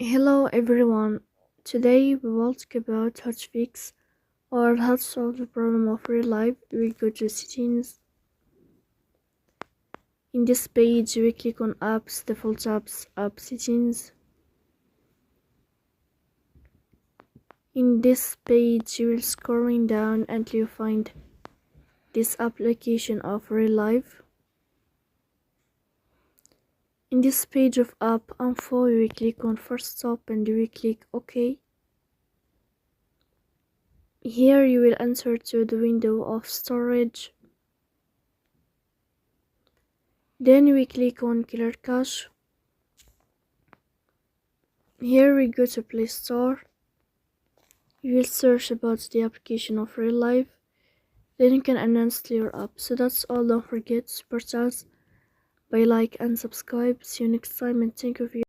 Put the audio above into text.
Hello everyone. Today we will talk about how to fix or how to solve the problem of Relive. We go to settings. In this page we click on apps, default apps, app settings. In this page you will scrolling down until you find this application of Relive. In this page of app info you will click on first stop and you will click OK. Here you will enter to the window of storage. Then we click on Clear Cache. Here we go to Play Store. You will search about the application of Relive. Then you can uninstall your app. So that's all. Don't forget to support us by like and subscribe. See you next time and thank you for your